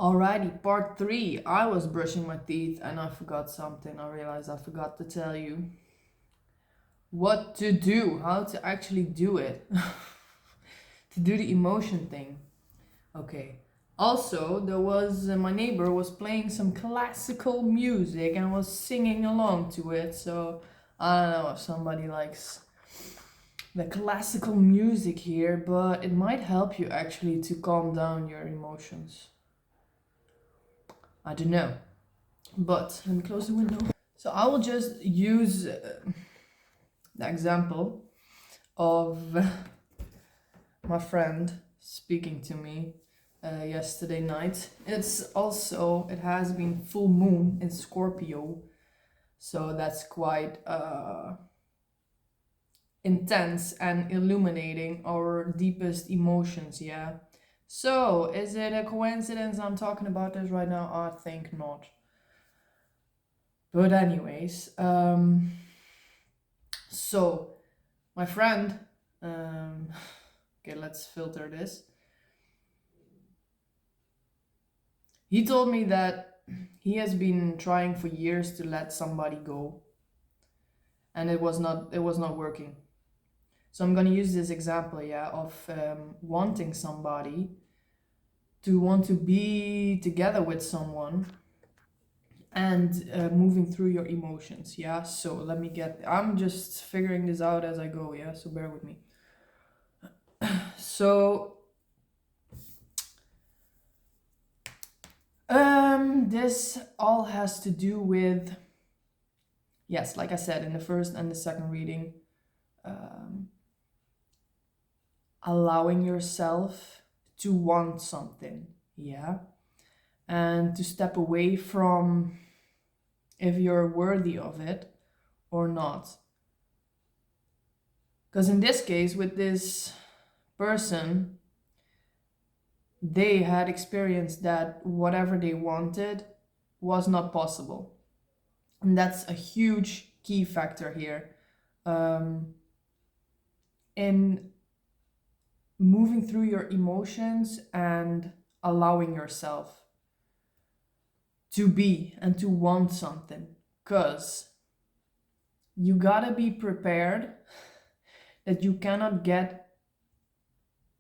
Alrighty, part three. I was brushing my teeth and I forgot something. I realized I forgot to tell you what to do, how to actually do it, to do the emotion thing. Okay. Also, there was my neighbor was playing some classical music and was singing along to it. So I don't know if somebody likes the classical music here, but it might help you actually to calm down your emotions. I don't know. But let me close the window. So I will just use the example of my friend speaking to me yesterday night. It has been full moon in Scorpio, so that's quite intense and illuminating our deepest emotions, yeah. So, is it a coincidence I'm talking about this right now? I think not. But anyways, so my friend, um, okay, let's filter this. He told me that he has been trying for years to let somebody go, and it was not working. So I'm gonna use this example, yeah, of wanting somebody to want to be together with someone and moving through your emotions, yeah. So I'm just figuring this out as I go, yeah. So bear with me. So this all has to do with, yes, like I said in the first and the second reading, um, allowing yourself to want something, yeah, and to step away from if you're worthy of it or not. Because in this case, with this person, they had experienced that whatever they wanted was not possible. And that's a huge key factor here in moving through your emotions and allowing yourself to be and to want something. Because you gotta be prepared that you cannot get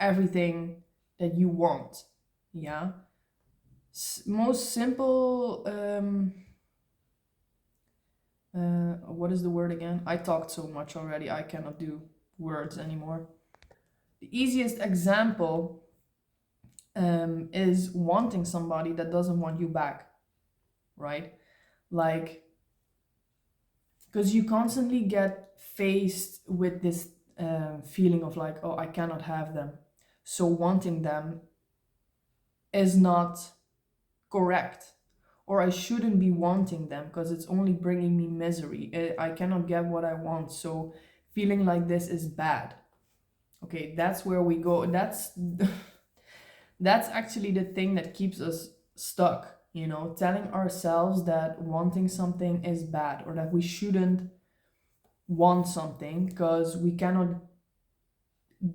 everything that you want. Yeah. Most simple, what is the word again? I talked so much already, I cannot do words anymore. The easiest example is wanting somebody that doesn't want you back, right? Like, because you constantly get faced with this feeling of like, oh, I cannot have them. So wanting them is not correct. Or I shouldn't be wanting them because it's only bringing me misery. I cannot get what I want. So feeling like this is bad. Okay, that's where we go. That's actually the thing that keeps us stuck, telling ourselves that wanting something is bad or that we shouldn't want something because we cannot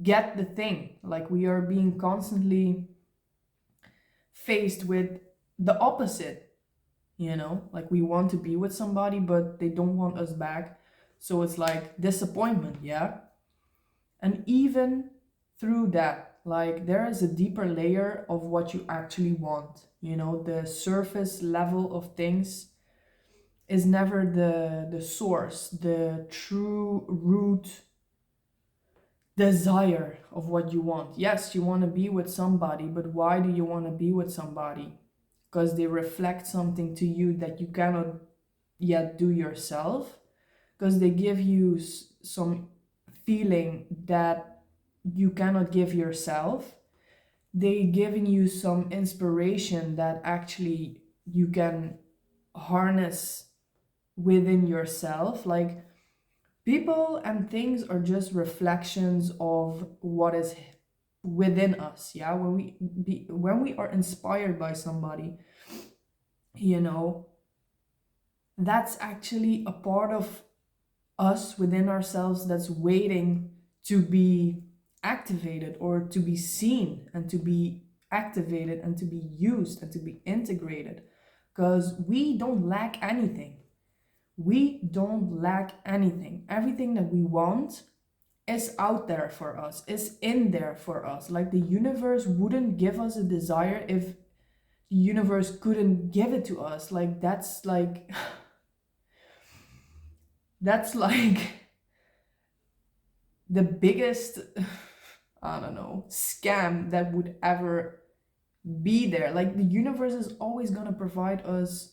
get the thing. Like we are being constantly faced with the opposite, like we want to be with somebody, but they don't want us back. So it's like disappointment, yeah? And even through that, like there is a deeper layer of what you actually want. The surface level of things is never the source, the true root desire of what you want. Yes, you want to be with somebody, but why do you want to be with somebody? Because they reflect something to you that you cannot yet do yourself, because they give you some feeling that you cannot give yourself. They giving you some inspiration that actually you can harness within yourself. Like people and things are just reflections of what is within us, yeah. When we are inspired by somebody, you know that's actually a part of us within ourselves that's waiting to be activated or to be seen and to be activated and to be used and to be integrated, because we don't lack anything. We don't lack anything. Everything that we want is out there for us, is in there for us. Like the universe wouldn't give us a desire if the universe couldn't give it to us. Like that's like that's like the biggest I don't know, scam that would ever be there. Like the universe is always going to provide us,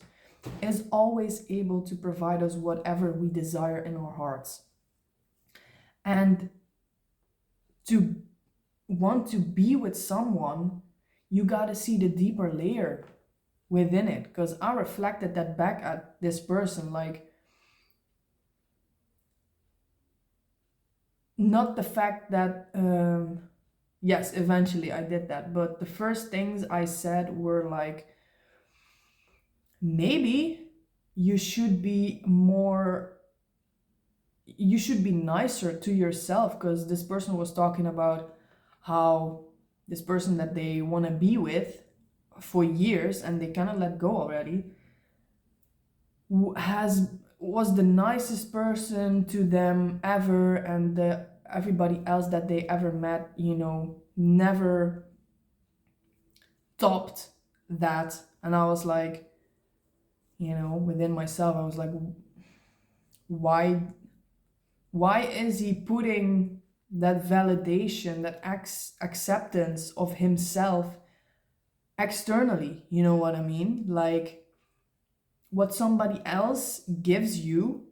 is always able to provide us whatever we desire in our hearts. And to want to be with someone, you got to see the deeper layer within it. Because I reflected that back at this person, like, not the fact that, yes, eventually I did that, but the first things I said were like, maybe you should be more, you should be nicer to yourself, because this person was talking about how this person that they want to be with for years and they cannot let go already was the nicest person to them ever, and everybody else that they ever met, never topped that. And I was like, within myself, I was like, why is he putting that validation, that acceptance of himself externally? You know what I mean? Like, what somebody else gives you,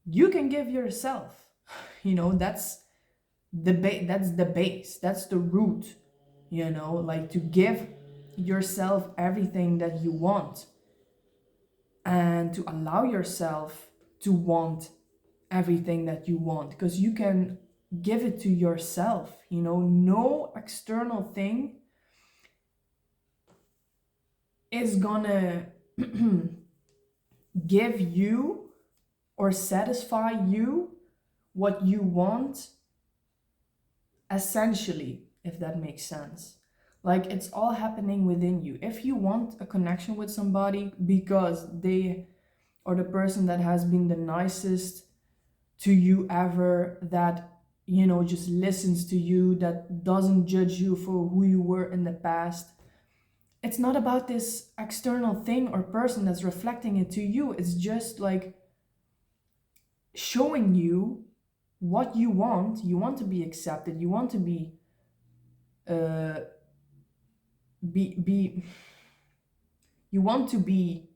you can give yourself. That's that's the base, that's the root. Like, to give yourself everything that you want, and to allow yourself to want everything that you want, because you can give it to yourself. No external thing is gonna give you or satisfy you what you want essentially, if that makes sense. Like, it's all happening within you. If you want a connection with somebody because they are the person that has been the nicest to you ever, that just listens to you, that doesn't judge you for who you were in the past, it's not about this external thing or person that's reflecting it to you. It's just like showing you what you want. You want to be accepted, you want to uh be you want to be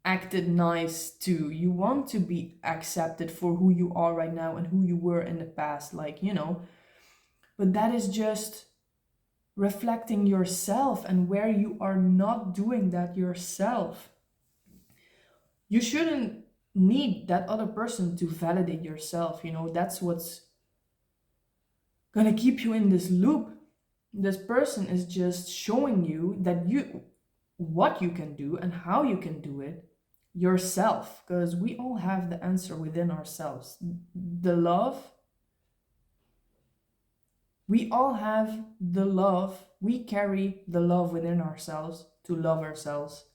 acted nice to, you want to be accepted for who you are right now and who you were in the past, like, but that is just reflecting yourself. And where you are not doing that yourself, you shouldn't need that other person to validate yourself. That's what's gonna keep you in this loop. This person is just showing you that what you can do and how you can do it yourself, because we all have the answer within ourselves. The love, we all have the love, we carry the love within ourselves to love ourselves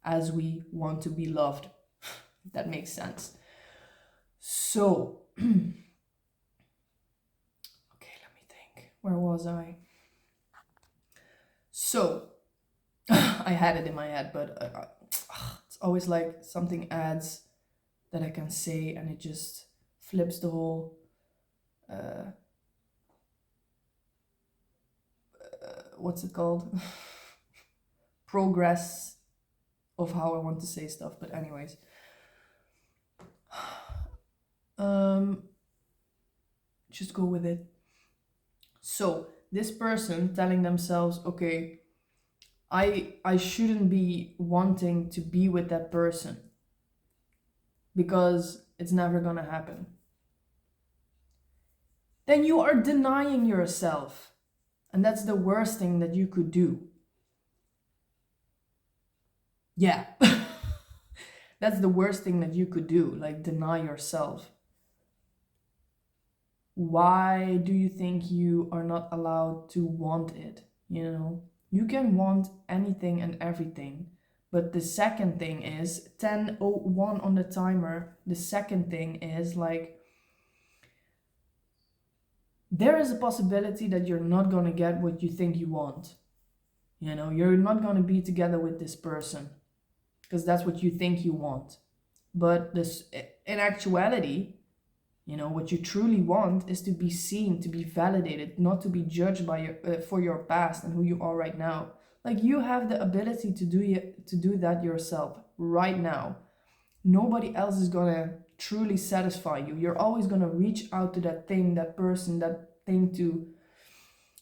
as we want to be loved. If that makes sense. So okay, let me think, where was I? So I had it in my head, but it's always like something adds that I can say and it just flips the whole what's it called? Progress of how I want to say stuff. But anyways, just go with it. So this person telling themselves, okay, I shouldn't be wanting to be with that person because it's never gonna happen. Then you are denying yourself. And that's the worst thing that you could do. Yeah. That's the worst thing that you could do, like deny yourself. Why do you think you are not allowed to want it? You can want anything and everything. But the second thing is 10:01 on the timer. The second thing is like there is a possibility that you're not going to get what you think you want. You know, you're not going to be together with this person because that's what you think you want. But this, in actuality, you know, what you truly want is to be seen, to be validated, not to be judged by for your past and who you are right now. Like you have the ability to do that yourself right now. Nobody else is gonna truly satisfy you. You're always gonna reach out to that thing, that person, that thing to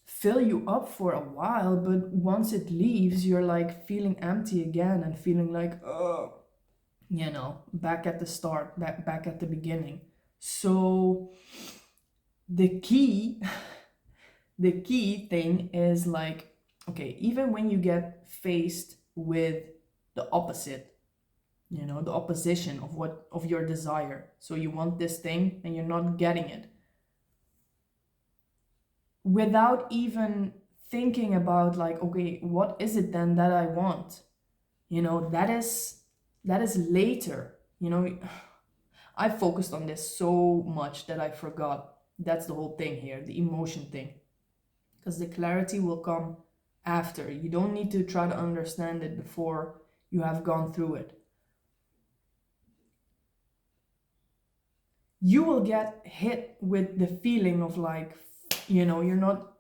fill you up for a while, but once it leaves, you're like feeling empty again and feeling like, oh, you know, back at the start, back at the beginning. So the key, the key thing is like, okay, even when you get faced with the opposite, you know, the opposition of what of your desire. So you want this thing and you're not getting it. Without even thinking about like, okay, what is it then that I want? You know, that is later. You know, I focused on this so much that I forgot. That's the whole thing here, the emotion thing. Because the clarity will come after. You don't need to try to understand it before you have gone through it. You will get hit with the feeling of like, you know, you're not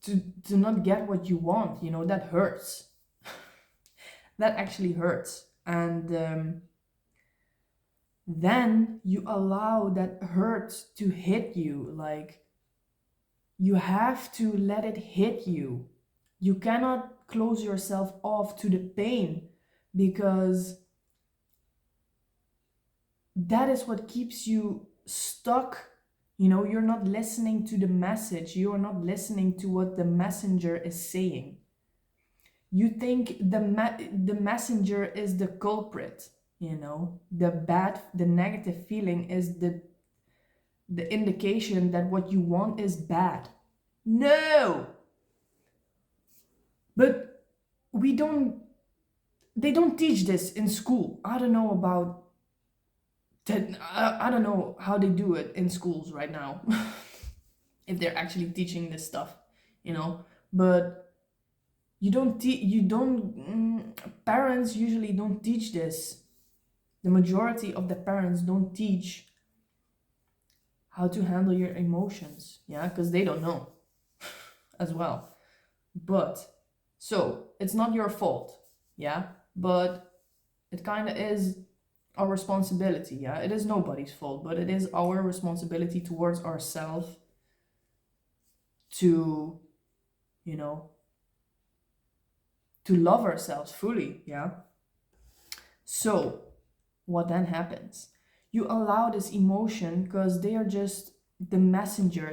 to not get what you want, you know, that hurts. That actually hurts. And then you allow that hurt to hit you. Like, you have to let it hit you. You cannot close yourself off to the pain because that is what keeps you stuck. You know, you're not listening to the message, you're not listening to what the messenger is saying. You think the messenger is the culprit, you know, the negative feeling is the indication that what you want is bad. No, but we don't they don't teach this in school. I don't know about I don't know how they do it in schools right now. If they're actually teaching this stuff, you know. But you don't parents usually don't teach this. The majority of the parents don't teach how to handle your emotions, yeah, because they don't know as well. But so it's not your fault, yeah, but it kind of is our responsibility, yeah. It is nobody's fault, but it is our responsibility towards ourselves to, you know, to love ourselves fully, yeah. So what then happens? You allow this emotion because they are just the messenger.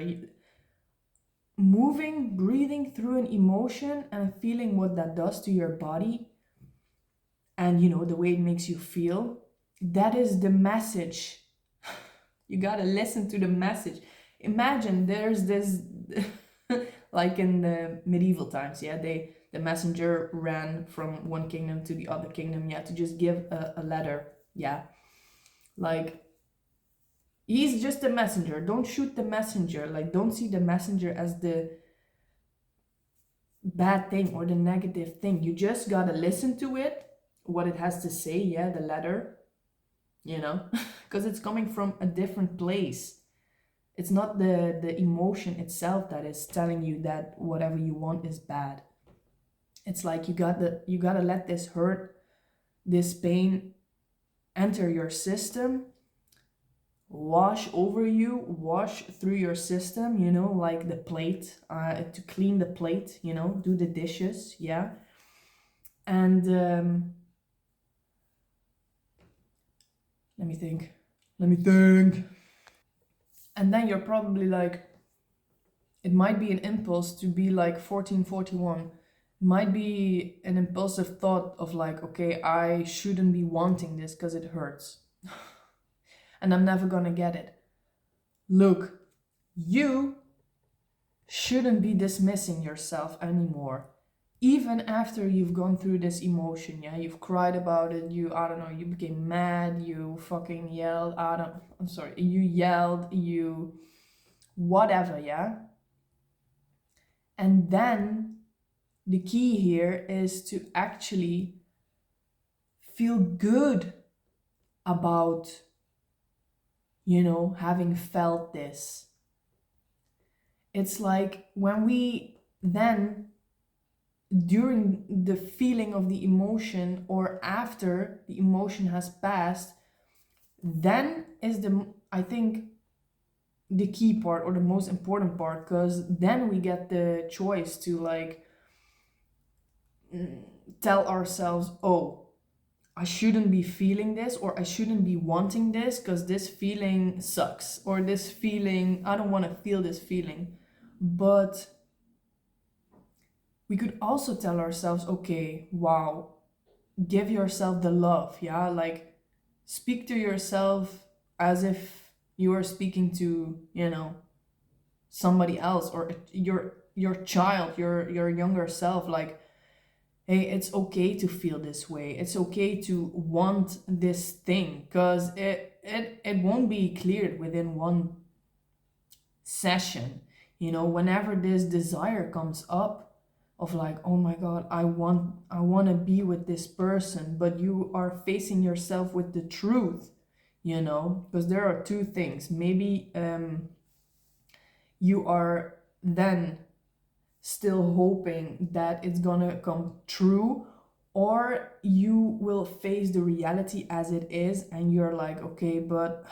Moving, breathing through an emotion and feeling what that does to your body and, you know, the way it makes you feel, that is the message. You gotta listen to the message. Imagine there's this, like in the medieval times, yeah, the messenger ran from one kingdom to the other kingdom, yeah, to just give a letter, yeah. Like, he's just a messenger. Don't shoot the messenger. Like, don't see the messenger as the bad thing or the negative thing. You just gotta listen to it, what it has to say, yeah, the letter, you know, because it's coming from a different place. It's not the emotion itself that is telling you that whatever you want is bad. It's like you gotta let this hurt, this pain enter your system, wash over you, wash through your system, you know, like the plate, to clean the plate, you know, do the dishes, yeah. And let me think. Let me think. And then you're probably like, it might be an impulse to be like 1441. It might be an impulsive thought of like, okay, I shouldn't be wanting this because it hurts. And I'm never gonna get it. Look, you shouldn't be dismissing yourself anymore. even after you've gone through this emotion, yeah, you've cried about it, you, I don't know, you became mad, you fucking yelled, I'm sorry, you yelled, you, whatever, yeah. And then the key here is to actually feel good about, having felt this. It's like when we then, during the feeling of the emotion or after the emotion has passed, then is I think, the key part or the most important part, because then we get the choice to like mm, tell ourselves, oh, I shouldn't be feeling this, or I shouldn't be wanting this because this feeling sucks, or this feeling, I don't want to feel this feeling. But we could also tell ourselves, okay, wow, give yourself the love, yeah? Like, speak to yourself as if you are speaking to, somebody else, or your child, your younger self. Like, hey, it's okay to feel this way. It's okay to want this thing, because it won't be cleared within one session. Whenever this desire comes up of like, oh my god, I want to be with this person, but you are facing yourself with the truth, because there are two things. Maybe you are then still hoping that it's gonna come true, or you will face the reality as it is and you're like, okay, but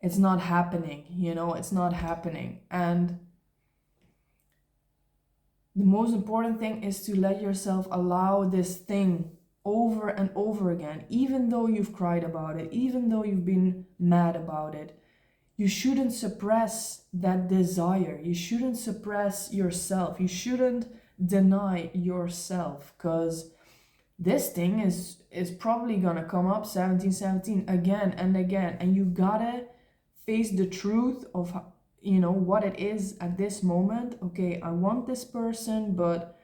it's not happening, it's not happening. And the most important thing is to let yourself allow this thing over and over again, even though you've cried about it, even though you've been mad about it. You shouldn't suppress that desire. You shouldn't suppress yourself. You shouldn't deny yourself, because this thing is probably gonna come up 1717 again and again, and you gotta face the truth of what it is at this moment. Okay, I want this person, but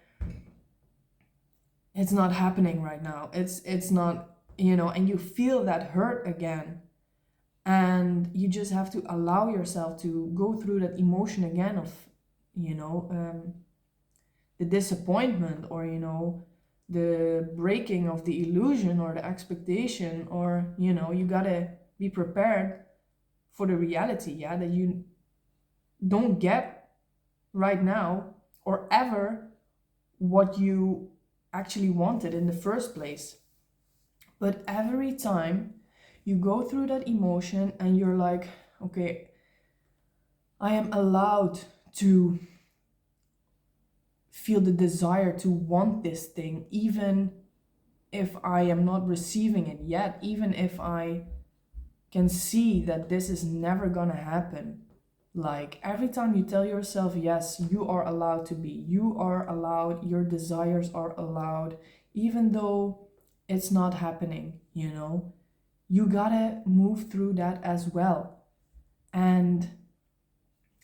it's not happening right now. It's not, and you feel that hurt again. And you just have to allow yourself to go through that emotion again of, the disappointment, or, the breaking of the illusion or the expectation, or, you gotta be prepared for the reality, yeah, that you don't get right now or ever what you actually wanted in the first place. But every time you go through that emotion and you're like, okay, I am allowed to feel the desire to want this thing, even if I am not receiving it yet, even if I can see that this is never gonna happen. Like, every time you tell yourself, yes, you are allowed to be, you are allowed, your desires are allowed, even though it's not happening, you gotta move through that as well. And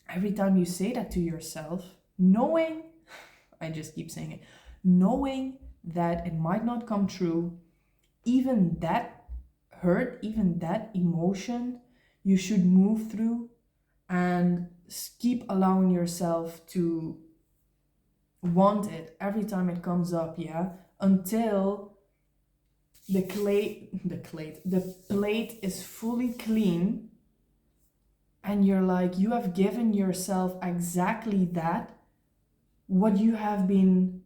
every time you say that to yourself, knowing, I just keep saying it, knowing that it might not come true, even that hurt, even that emotion, you should move through and keep allowing yourself to want it every time it comes up, yeah, until the plate is fully clean, and you're like, you have given yourself exactly that, what you have been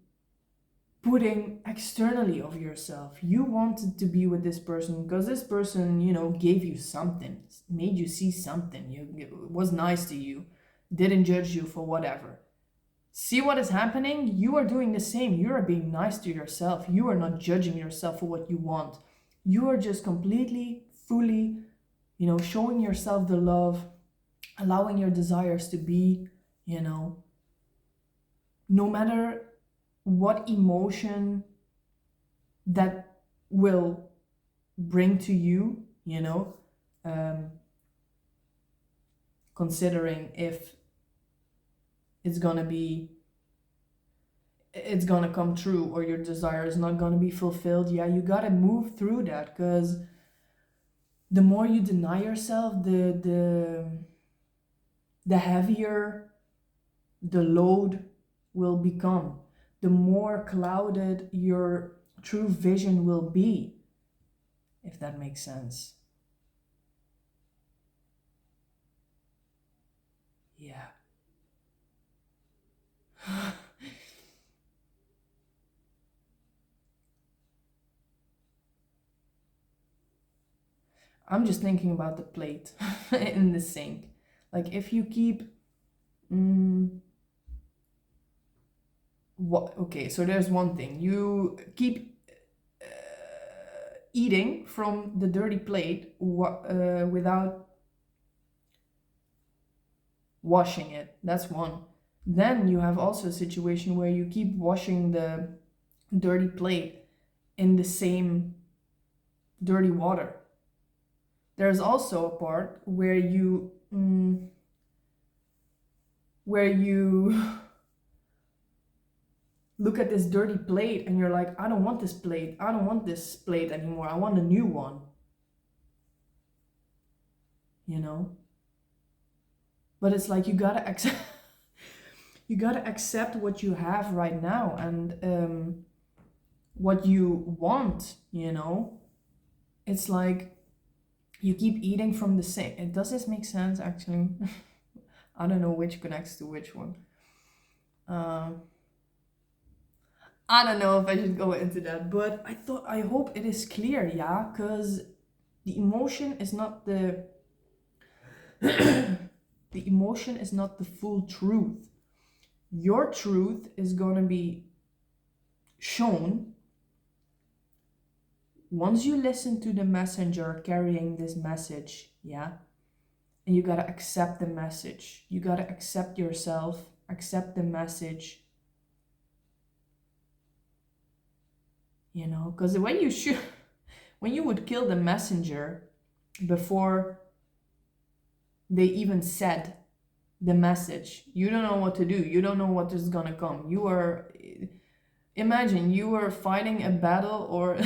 putting externally of yourself. You wanted to be with this person because this person, gave you something, made you see something, it was nice to you, didn't judge you for whatever. See what is happening? You are doing the same. You are being nice to yourself. You are not judging yourself for what you want. You are just completely, fully, showing yourself the love, allowing your desires to be, no matter what emotion that will bring to you, um, considering if it's gonna be, it's gonna come true, or your desire is not gonna be fulfilled. Yeah, you gotta move through that, because the more you deny yourself, the heavier the load will become, the more clouded your true vision will be, if that makes sense. Yeah. I'm just thinking about the plate in the sink. Like, if you keep what, okay, so there's one thing. You keep eating from the dirty plate without washing it. That's one. Then you have also a situation where you keep washing the dirty plate in the same dirty water. There's also a part where you look at this dirty plate and you're like, I don't want this plate. I don't want this plate anymore. I want a new one. You know? But it's like you gotta accept you gotta accept what you have right now, and what you want, you know? It's like you keep eating from the same. Does this make sense, actually? I don't know which connects to which one. I don't know if I should go into that, but I hope it is clear, yeah? Because the emotion is not the the emotion is not the full truth. Your truth is gonna be shown once you listen to the messenger carrying this message, yeah? And you gotta accept the message. You gotta accept yourself, accept the message. You know, because when you would kill the messenger before they even said the message, you don't know what to do. You don't know what is gonna come. Imagine you are fighting a battle, or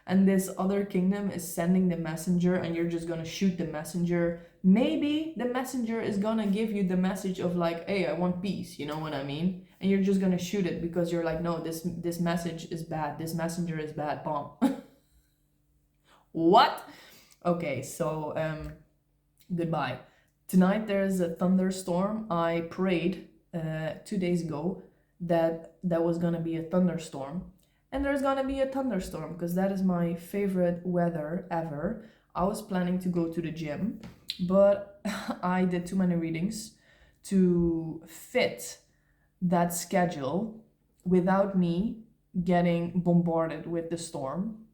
and this other kingdom is sending the messenger, and you're just gonna shoot the messenger. Maybe the messenger is gonna give you the message of like, hey, I want peace, you know what I mean? And you're just gonna shoot it because you're like, no, this message is bad. This messenger is bad. Bomb. What? Okay, so goodbye. Tonight there's a thunderstorm. I prayed 2 days ago that was gonna be a thunderstorm, and there's gonna be a thunderstorm because that is my favorite weather ever. I was planning to go to the gym, but I did too many readings to fit that schedule without me getting bombarded with the storm.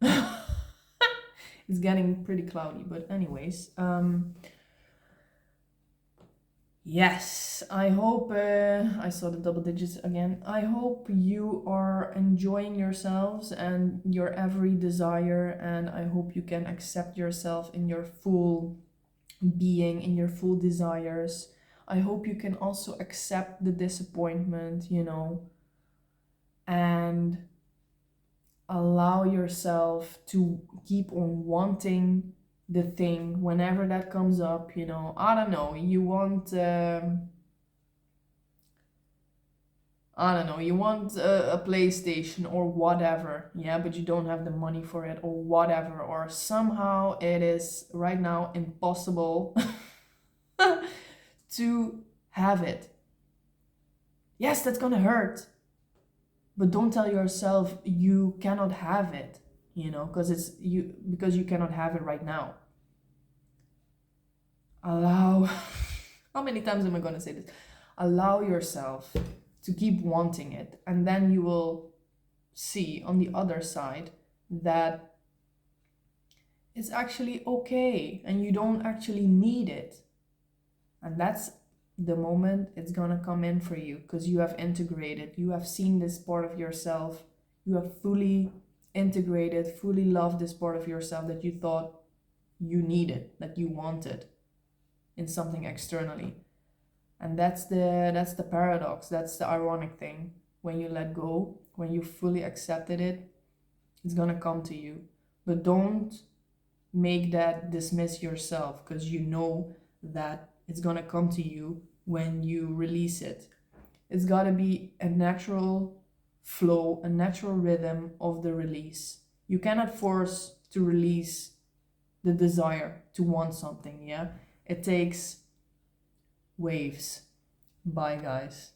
It's getting pretty cloudy, but anyways, yes, I hope I saw the double digits again. I hope you are enjoying yourselves and your every desire, and I hope you can accept yourself in your full being, in your full desires. I hope you can also accept the disappointment, you know, and allow yourself to keep on wanting the thing whenever that comes up, you know. I don't know, you want I don't know, you want a PlayStation or whatever, yeah, but you don't have the money for it, or whatever, or somehow it is right now impossible to have it. Yes, that's gonna hurt, but don't tell yourself you cannot have it, you know, because you cannot have it right now. Allow how many times am I going to say this? Allow yourself to keep wanting it, and then you will see on the other side that it's actually okay and you don't actually need it. And that's the moment it's gonna come in for you, because you have integrated, you have seen this part of yourself, you have fully integrated, fully loved this part of yourself that you thought you needed, that you wanted in something externally. And that's the paradox, that's the ironic thing. when you let go, when you fully accepted it, it's gonna come to you. But don't make that dismiss yourself, because you know that it's gonna come to you when you release it. It's gotta be a natural flow, a natural rhythm of the release. You cannot force to release the desire to want something, yeah? It takes waves. Bye, guys.